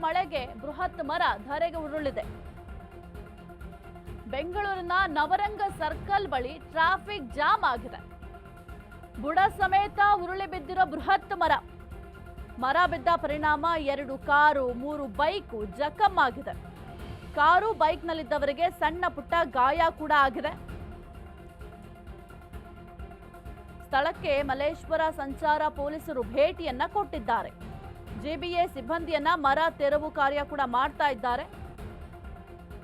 ಮಳೆಗೆ ಬೃಹತ್ ಮರ ಧರೆಗೆ ಉರುಳಿದೆ. ಬೆಂಗಳೂರಿನ ನವರಂಗ ಸರ್ಕಲ್ ಬಳಿ ಟ್ರಾಫಿಕ್ ಜಾಮ್ ಆಗಿದೆ. ಬುಡ ಸಮೇತ ಉರುಳಿ ಬಿದ್ದಿರೋ ಬೃಹತ್ ಮರ ಬಿದ್ದ ಪರಿಣಾಮ 2 ಕಾರು 3 ಬೈಕು ಜಖಂ ಆಗಿದೆ. ಕಾರು ಬೈಕ್ನಲ್ಲಿದ್ದವರಿಗೆ ಸಣ್ಣ ಪುಟ್ಟ ಗಾಯ ಕೂಡ ಆಗಿದೆ. ಸ್ಥಳಕ್ಕೆ ಮಲ್ಲೇಶ್ವರ ಸಂಚಾರ ಪೊಲೀಸರು ಭೇಟಿಯನ್ನ ಕೊಟ್ಟಿದ್ದಾರೆ. ಜಿಬಿಎ ಸಿಬ್ಬಂದಿಯನ್ನ ಮರ ತೆರವು ಕಾರ್ಯ ಕೂಡ ಮಾಡ್ತಾ ಇದ್ದಾರೆ.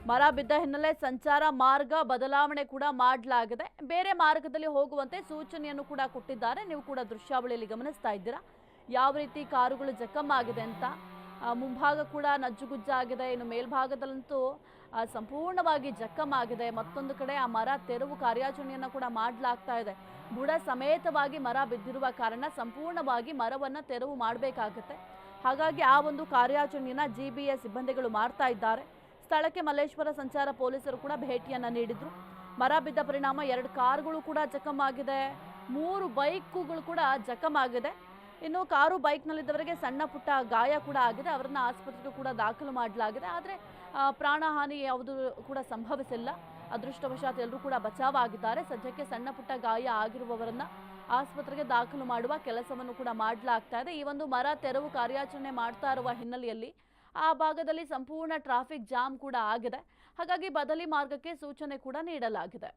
ಮರ ಬಿದ್ದ ಹಿನ್ನೆಲೆ ಸಂಚಾರ ಮಾರ್ಗ ಬದಲಾವಣೆ ಕೂಡ ಮಾಡಲಾಗಿದೆ. ಬೇರೆ ಮಾರ್ಗದಲ್ಲಿ ಹೋಗುವಂತೆ ಸೂಚನೆಯನ್ನು ಕೂಡ ಕೊಟ್ಟಿದ್ದಾರೆ. ನೀವು ಕೂಡ ದೃಶ್ಯಾವಳಿಯಲ್ಲಿ ಗಮನಿಸ್ತಾ ಇದ್ದೀರಾ ಯಾವ ರೀತಿ ಕಾರುಗಳು ಜಖಂ ಆಗಿದೆ ಅಂತ. ಮುಂಭಾಗ ಕೂಡ ನಜ್ಜುಗುಜ್ಜಾಗಿದೆ. ಇನ್ನು ಮೇಲ್ಭಾಗದಲ್ಲಂತೂ ಸಂಪೂರ್ಣವಾಗಿ ಜಖಂ ಆಗಿದೆ. ಮತ್ತೊಂದು ಕಡೆ ಆ ಮರ ತೆರವು ಕಾರ್ಯಾಚರಣೆಯನ್ನು ಕೂಡ ಮಾಡಲಾಗ್ತಾ ಇದೆ. ಬುಡ ಸಮೇತವಾಗಿ ಮರ ಬಿದ್ದಿರುವ ಕಾರಣ ಸಂಪೂರ್ಣವಾಗಿ ಮರವನ್ನು ತೆರವು ಮಾಡಬೇಕಾಗುತ್ತೆ. ಹಾಗಾಗಿ ಆ ಒಂದು ಕಾರ್ಯಾಚರಣೆಯನ್ನು ಜಿಬಿಎ ಸಿಬ್ಬಂದಿಗಳು ಮಾಡ್ತಾ ಇದ್ದಾರೆ. ಸ್ಥಳಕ್ಕೆ ಮಲ್ಲೇಶ್ವರ ಸಂಚಾರ ಪೊಲೀಸರು ಕೂಡ ಭೇಟಿಯನ್ನು ನೀಡಿದ್ರು. ಮರ ಬಿದ್ದ ಪರಿಣಾಮ 2 ಕಾರುಗಳು ಕೂಡ ಜಖಂ ಆಗಿದೆ, 3 ಬೈಕುಗಳು ಕೂಡ ಜಖಂ ಆಗಿದೆ. ಇನ್ನು ಕಾರು ಬೈಕ್ನಲ್ಲಿದ್ದವರಿಗೆ ಸಣ್ಣ ಪುಟ್ಟ ಗಾಯ ಕೂಡ ಆಗಿದೆ. ಅವರನ್ನು ಆಸ್ಪತ್ರೆಗೆ ಕೂಡ ದಾಖಲು ಮಾಡಲಾಗಿದೆ. ಆದರೆ ಪ್ರಾಣಹಾನಿ ಯಾವುದು ಕೂಡ ಸಂಭವಿಸಿಲ್ಲ. ಅದೃಷ್ಟವಶಾತ್ ಎಲ್ಲರೂ ಕೂಡ ಬಚಾವಾಗಿದ್ದಾರೆ. ಸದ್ಯಕ್ಕೆ ಸಣ್ಣ ಪುಟ್ಟ ಗಾಯ ಆಗಿರುವವರನ್ನ ಆಸ್ಪತ್ರೆಗೆ ದಾಖಲು ಮಾಡುವ ಕೆಲಸವನ್ನು ಕೂಡ ಮಾಡಲಾಗ್ತಾ ಇದೆ. ಈ ಒಂದು ಮರ ತೆರವು ಕಾರ್ಯಾಚರಣೆ ಮಾಡ್ತಾ ಇರುವ ಹಿನ್ನೆಲೆಯಲ್ಲಿ ಆ ಭಾಗದಲ್ಲಿ ಸಂಪೂರ್ಣ ಟ್ರಾಫಿಕ್ ಜಾಮ್ ಕೂಡ ಆಗಿದೆ. ಹಾಗಾಗಿ ಬದಲಿ ಮಾರ್ಗಕ್ಕೆ ಸೂಚನೆ ಕೂಡ ನೀಡಲಾಗಿದೆ.